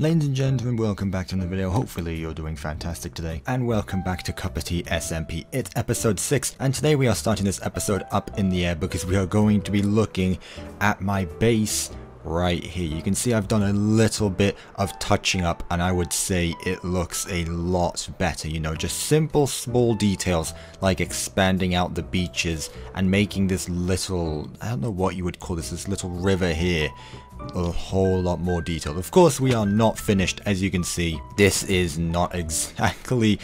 Ladies and gentlemen, welcome back to another video. Hopefully you're doing fantastic today. And welcome back to CuppaTeaSMP. It's episode 6, and today we are starting this episode up in the air because we are going to be looking at my base right here. You can see I've done a little bit of touching up, and I would say it looks a lot better. You know, just simple small details like expanding out the beaches and making this little, I don't know what you would call this little river here a whole lot more detailed. Of course, we are not finished. As you can see, this isn't exactly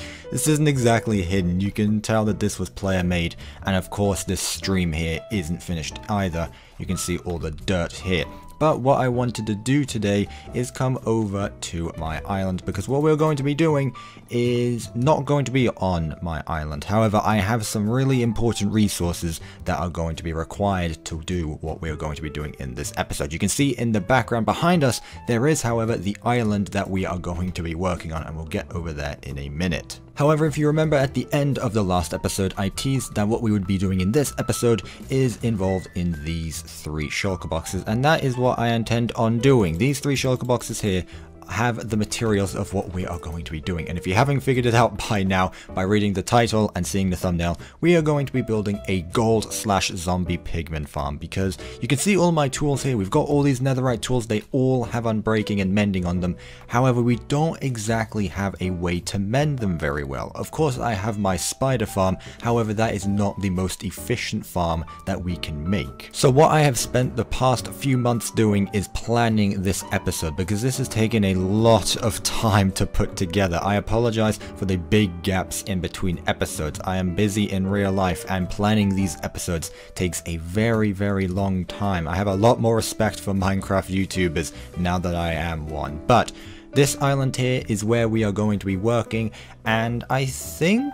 hidden. You can tell that this was player made, and of course this stream here isn't finished either. You can see all the dirt here. But what I wanted to do today is come over to my island, because what we're going to be doing is not going to be on my island. However, I have some really important resources that are going to be required to do what we're going to be doing in this episode. You can see in the background behind us, there is, however, the island that we are going to be working on, and we'll get over there in a minute. However, if you remember at the end of the last episode, I teased that what we would be doing in this episode is involved in these 3 shulker boxes, and that is what I intend on doing. These 3 shulker boxes here have the materials of what we are going to be doing, and if you haven't figured it out by now by reading the title and seeing the thumbnail, we are going to be building a gold/zombie pigman farm, because you can see all my tools here. We've got all these netherite tools. They all have unbreaking and mending on them. However, we don't exactly have a way to mend them very well. Of course, I have my spider farm. However, that is not the most efficient farm that we can make. So what I have spent the past few months doing is planning this episode, because this has taken a lot of time to put together. I apologize for the big gaps in between episodes. I am busy in real life, and planning these episodes takes a very, very long time. I have a lot more respect for Minecraft YouTubers now that I am one. But this island here is where we are going to be working, and I think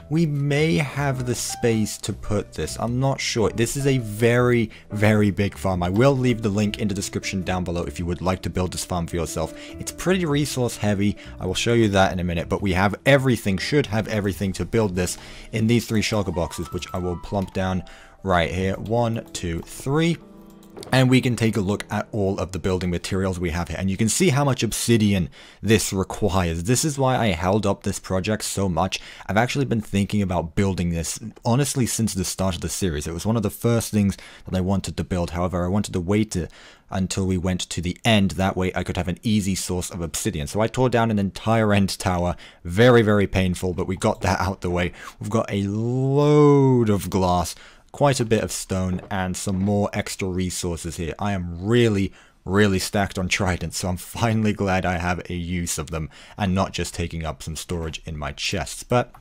we may have the space to put this. I'm not sure. This is a very, very big farm. I will leave the link in the description down below if you would like to build this farm for yourself. It's pretty resource heavy. I will show you that in a minute, but we have everything, should have everything to build this in these 3 shulker boxes, which I will plump down right here. 1, 2, 3. And we can take a look at all of the building materials we have here, and you can see how much obsidian this requires. This is why I held up this project so much. I've actually been thinking about building this, honestly, since the start of the series. It was one of the first things that I wanted to build. However, I wanted to wait until we went to the end. That way I could have an easy source of obsidian. So I tore down an entire end tower. Very, very painful, but we got that out the way. We've got a load of glass, quite a bit of stone, and some more extra resources here. I am really stacked on tridents, so I'm finally glad I have a use of them and not just taking up some storage in my chests. But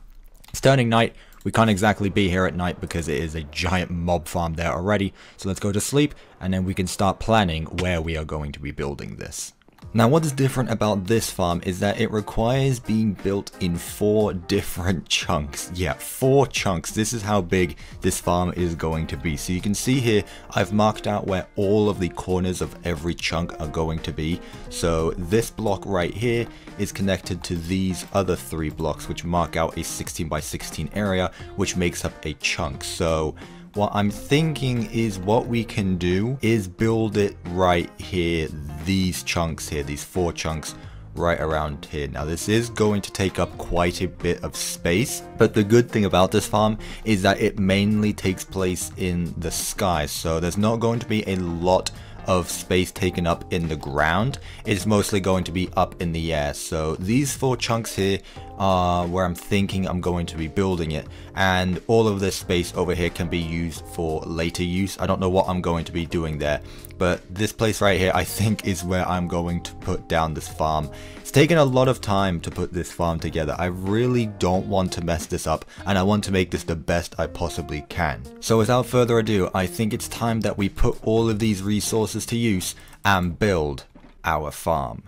it's turning night. We can't exactly be here at night because it is a giant mob farm there already. So let's go to sleep, and then we can start planning where we are going to be building this. Now, what is different about this farm is that it requires being built in 4 different chunks. Yeah, 4 chunks. This is how big this farm is going to be. So you can see here, I've marked out where all of the corners of every chunk are going to be. So this block right here is connected to these other 3 blocks, which mark out a 16 by 16 area, which makes up a chunk. So what I'm thinking is what we can do is build it right here, these chunks here, these 4 chunks right around here. Now this is going to take up quite a bit of space, but the good thing about this farm is that it mainly takes place in the sky, so there's not going to be a lot of space taken up in the ground. It's mostly going to be up in the air. So these 4 chunks here are where I'm thinking I'm going to be building it, and all of this space over here can be used for later use. I don't know what I'm going to be doing there, but this place right here I think is where I'm going to put down this farm. It's taken a lot of time to put this farm together. I really don't want to mess this up, and I want to make this the best I possibly can. So without further ado, I think it's time that we put all of these resources to use and build our farm.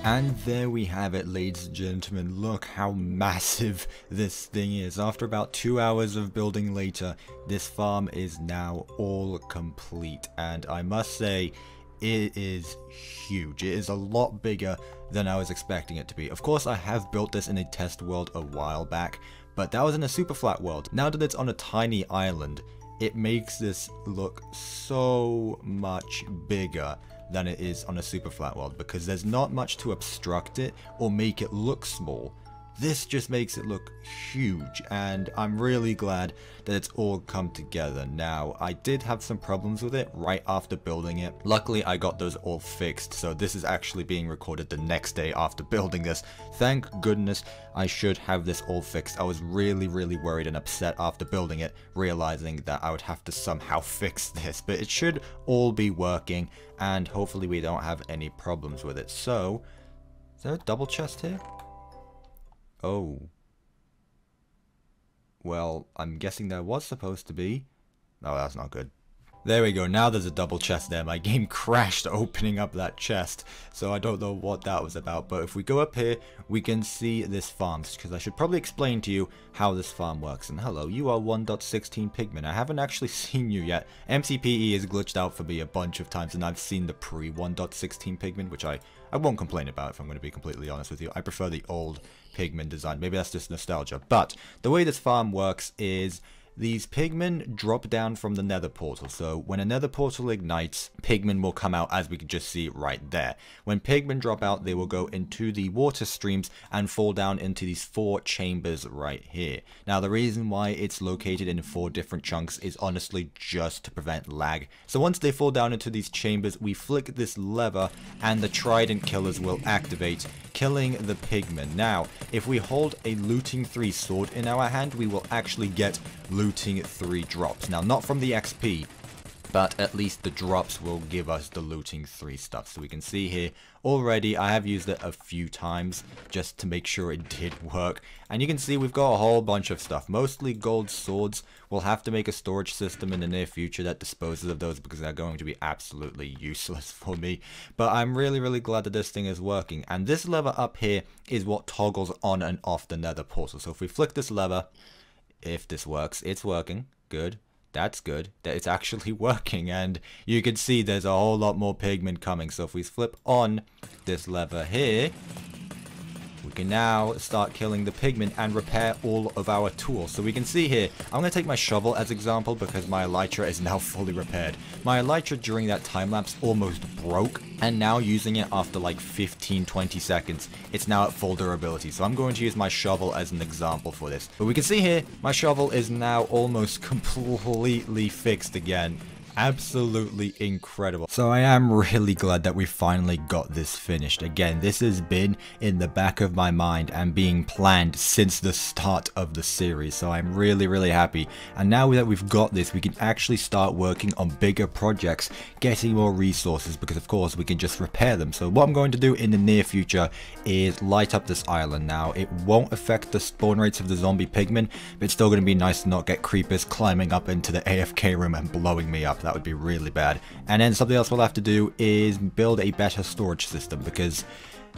And there we have it, ladies and gentlemen. Look how massive this thing is. After about 2 hours of building later, this farm is now all complete. And I must say, it is huge. It is a lot bigger than I was expecting it to be. Of course, I have built this in a test world a while back, but that was in a super flat world. Now that it's on a tiny island, it makes this look so much bigger than it is on a super flat world, because there's not much to obstruct it or make it look small. This just makes it look huge, and I'm really glad that it's all come together. Now, I did have some problems with it right after building it. Luckily, I got those all fixed, so this is actually being recorded the next day after building this. Thank goodness I should have this all fixed. I was really worried and upset after building it, realizing that I would have to somehow fix this, but it should all be working, and hopefully we don't have any problems with it. So, is there a double chest here? Oh. Well, I'm guessing there was supposed to be. Oh, that's not good. There we go, now there's a double chest there. My game crashed opening up that chest, so I don't know what that was about. But if we go up here, we can see this farm, because I should probably explain to you how this farm works. And hello, you are 1.16 pigman. I haven't actually seen you yet. MCPE is glitched out for me a bunch of times, and I've seen the pre 1.16 pigman, which I won't complain about if I'm going to be completely honest with you. I prefer the old pigman design. Maybe that's just nostalgia. But the way this farm works is these pigmen drop down from the nether portal. So when a nether portal ignites, pigmen will come out, as we can just see right there. When pigmen drop out, they will go into the water streams and fall down into these 4 chambers right here. Now, the reason why it's located in 4 different chunks is honestly just to prevent lag. So once they fall down into these chambers, we flick this lever and the trident killers will activate, killing the pigmen. Now, if we hold a looting 3 sword in our hand, we will actually get looting 3 drops. Now, not from the XP, but at least the drops will give us the looting 3 stuff. So we can see here, already I have used it a few times just to make sure it did work. And you can see we've got a whole bunch of stuff, mostly gold swords. We'll have to make a storage system in the near future that disposes of those, because they're going to be absolutely useless for me. But I'm really glad that this thing is working. And this lever up here is what toggles on and off the nether portal. So if we flick this lever, if this works, it's working. Good. That's good. That it's actually working, and you can see there's a whole lot more pigmen coming. So if we flip on this lever here, we can now start killing the pigmen and repair all of our tools. So we can see here, I'm going to take my shovel as example because my elytra is now fully repaired. My elytra during that time lapse almost broke, and now using it after like 15-20 seconds, it's now at full durability. So I'm going to use my shovel as an example for this. But we can see here, my shovel is now almost completely fixed again. Absolutely incredible. So I am really glad that we finally got this finished. Again, this has been in the back of my mind and being planned since the start of the series. So I'm really happy. And now that we've got this, we can actually start working on bigger projects, getting more resources, because of course we can just repair them. So what I'm going to do in the near future is light up this island. Now, it won't affect the spawn rates of the zombie pigmen, but it's still going to be nice to not get creepers climbing up into the AFK room and blowing me up. That would be really bad. And then something else we'll have to do is build a better storage system, because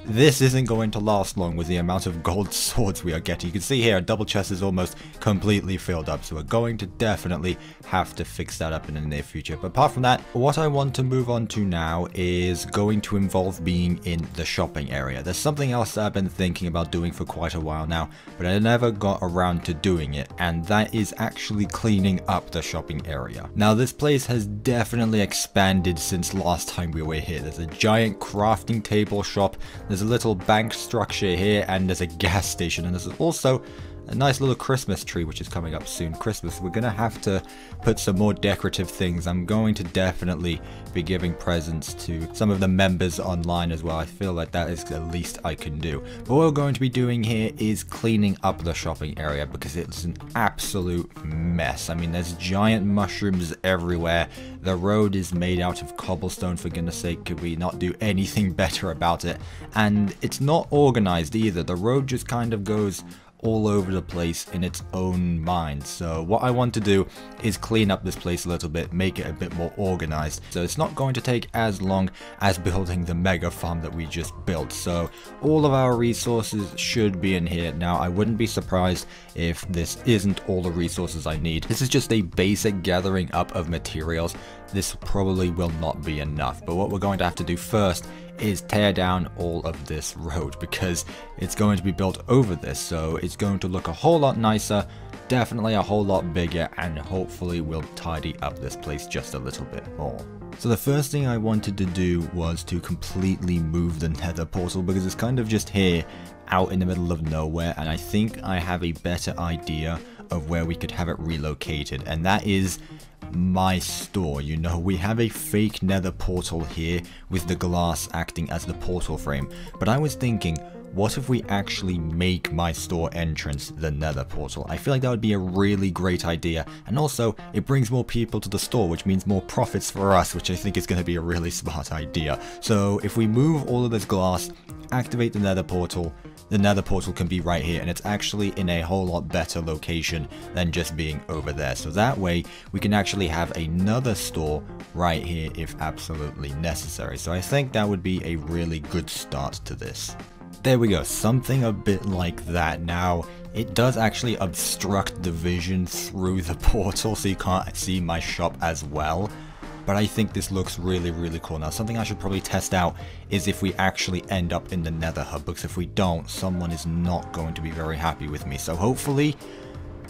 this isn't going to last long with the amount of gold swords we are getting. You can see here a double chest is almost completely filled up, so we're going to definitely have to fix that up in the near future. But apart from that, what I want to move on to now is going to involve being in the shopping area. There's something else that I've been thinking about doing for quite a while now, but I never got around to doing it, and that is actually cleaning up the shopping area. Now, this place has definitely expanded since last time we were here. There's a giant crafting table shop, there's a little bank structure here, and there's a gas station, and there's also a nice little Christmas tree, which is coming up soon. Christmas, we're gonna have to put some more decorative things. I'm going to definitely be giving presents to some of the members online as well. I feel like that is the least I can do. But what we're going to be doing here is cleaning up the shopping area because it's an absolute mess. I mean, there's giant mushrooms everywhere. The road is made out of cobblestone, for goodness sake. Could we not do anything better about it? And it's not organized either. The road just kind of goes all over the place in its own mind. So what I want to do is clean up this place a little bit, make it a bit more organized. So it's not going to take as long as building the mega farm that we just built. So all of our resources should be in here. Now I wouldn't be surprised if this isn't all the resources I need. This is just a basic gathering up of materials. This probably will not be enough, but what we're going to have to do first is tear down all of this road because it's going to be built over this, so it's going to look a whole lot nicer, definitely a whole lot bigger, and hopefully we'll tidy up this place just a little bit more. So the first thing I wanted to do was to completely move the nether portal because it's kind of just here out in the middle of nowhere, and I think I have a better idea of where we could have it relocated, and that is my store. You know, we have a fake nether portal here with the glass acting as the portal frame, but I was thinking, what if we actually make my store entrance the nether portal? I feel like that would be a really great idea, and also it brings more people to the store, which means more profits for us, which I think is going to be a really smart idea. So if we move all of this glass, activate the nether portal, the nether portal can be right here, and it's actually in a whole lot better location than just being over there. So that way we can actually have another store right here if absolutely necessary. So I think that would be a really good start to this. There we go, something a bit like that. Now, it does actually obstruct the vision through the portal, so you can't see my shop as well. But I think this looks really, really cool. Now, something I should probably test out is if we actually end up in the nether hub, because if we don't, someone is not going to be very happy with me. So hopefully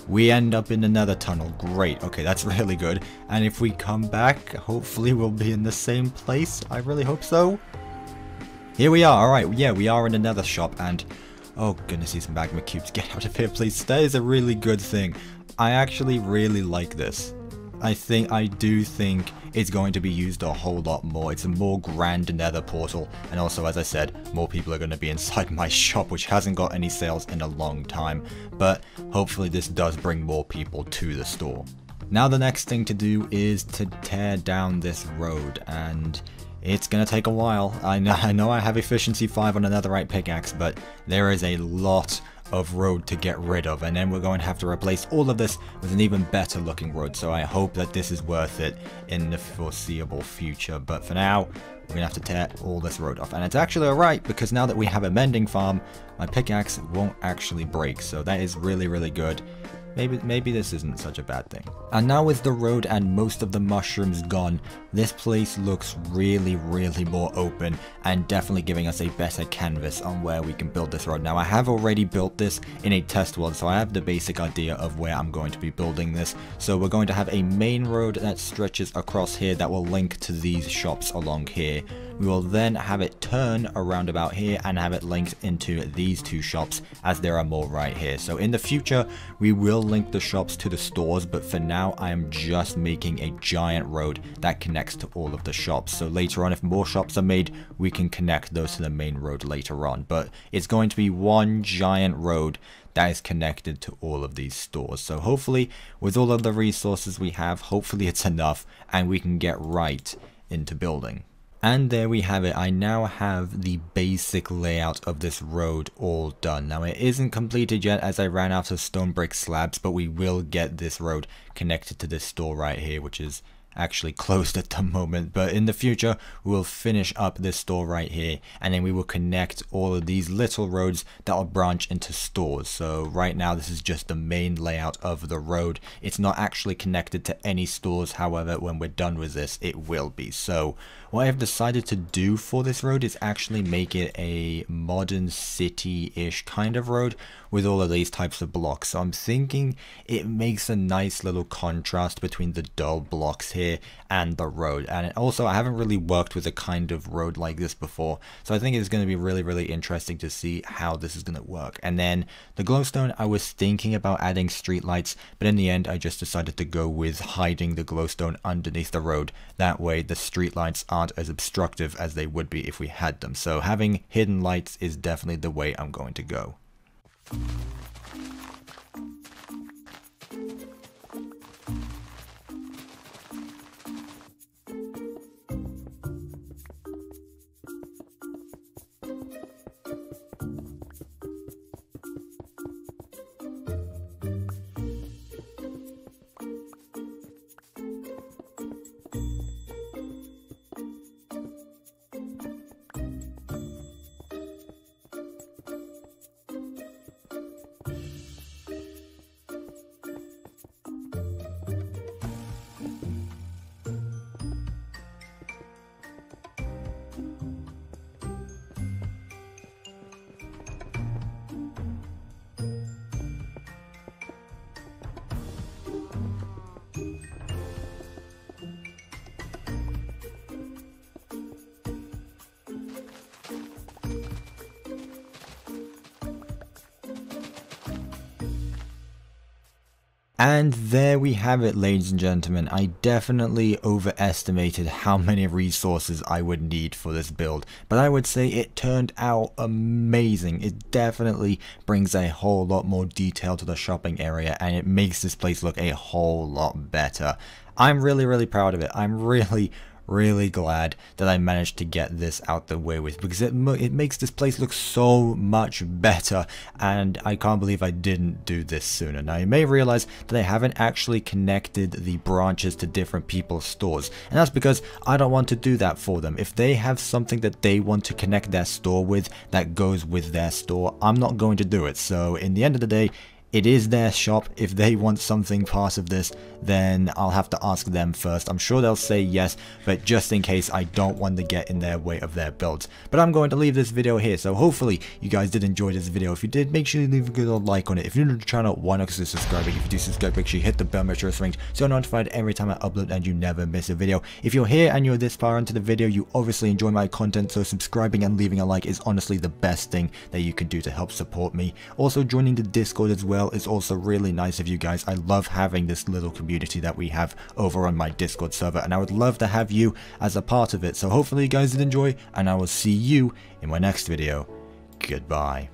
we end up in the nether tunnel. Great. Okay, that's really good. And if we come back, hopefully we'll be in the same place. I really hope so. Here we are. Alright, yeah, we are in another shop, and oh goodness, these magma cubes, get out of here please. That is a really good thing. I actually really like this. I do think it's going to be used a whole lot more. It's a more grand nether portal, and also, as I said, more people are going to be inside my shop, which hasn't got any sales in a long time, but hopefully this does bring more people to the store. Now the next thing to do is to tear down this road, and it's gonna take a while. I know I have efficiency 5 on a netherite pickaxe, but there is a lot of road to get rid of, and then we're going to have to replace all of this with an even better looking road, so I hope that this is worth it in the foreseeable future. But for now, we're gonna have to tear all this road off, and it's actually alright because now that we have a mending farm, my pickaxe won't actually break, so that is really, really good. Maybe this isn't such a bad thing. And now with the road and most of the mushrooms gone, this place looks really, really more open and definitely giving us a better canvas on where we can build this road. Now I have already built this in a test world, so I have the basic idea of where I'm going to be building this. So we're going to have a main road that stretches across here that will link to these shops along here. We will then have it turn around about here and have it linked into these two shops, as there are more right here. So in the future, we will link the shops to the stores, but for now, I am just making a giant road that connects to all of the shops. So later on, if more shops are made, we can connect those to the main road later on. But it's going to be one giant road that is connected to all of these stores. So hopefully, with all of the resources we have, hopefully it's enough and we can get right into building. And there we have it. I now have the basic layout of this road all done. Now it isn't completed yet as I ran out of stone brick slabs, but we will get this road connected to this store right here, which is actually closed at the moment, but in the future we'll finish up this store right here, and then we will connect all of these little roads that will branch into stores. So right now this is just the main layout of the road. It's not actually connected to any stores, however when we're done with this it will be. So what I've decided to do for this road is actually make it a modern city-ish kind of road, with all of these types of blocks. So I'm thinking it makes a nice little contrast between the dull blocks here and the road. And also, I haven't really worked with a kind of road like this before, so I think it's going to be really interesting to see how this is going to work. And then the glowstone, I was thinking about adding streetlights, but in the end I just decided to go with hiding the glowstone underneath the road. That way the streetlights aren't as obstructive as they would be if we had them. So having hidden lights is definitely the way I'm going to go. And there we have it, ladies and gentlemen. I definitely overestimated how many resources I would need for this build, but I would say it turned out amazing. It definitely brings a whole lot more detail to the shopping area, and it makes this place look a whole lot better. I'm really proud of it. I'm really glad that I managed to get this out the way with, because it makes this place look so much better, and I can't believe I didn't do this sooner. Now you may realize that I haven't actually connected the branches to different people's stores, and that's because I don't want to do that for them. If they have something that they want to connect their store with that goes with their store, I'm not going to do it. So in the end of the day, it is their shop. If they want something part of this, then I'll have to ask them first. I'm sure they'll say yes, but just in case, I don't want to get in their way of their builds. But I'm going to leave this video here, so hopefully you guys did enjoy this video. If you did, make sure you leave a good old like on it. If you're new to the channel, why not consider subscribing? If you do subscribe, make sure you hit the bell, make sure it's ringed, so you're notified every time I upload and you never miss a video. If you're here and you're this far into the video, you obviously enjoy my content, so subscribing and leaving a like is honestly the best thing that you can do to help support me. Also, joining the Discord as well is also really nice of you guys. I love having this little community that we have over on my Discord server, and I would love to have you as a part of it. So hopefully you guys did enjoy, and I will see you in my next video. Goodbye.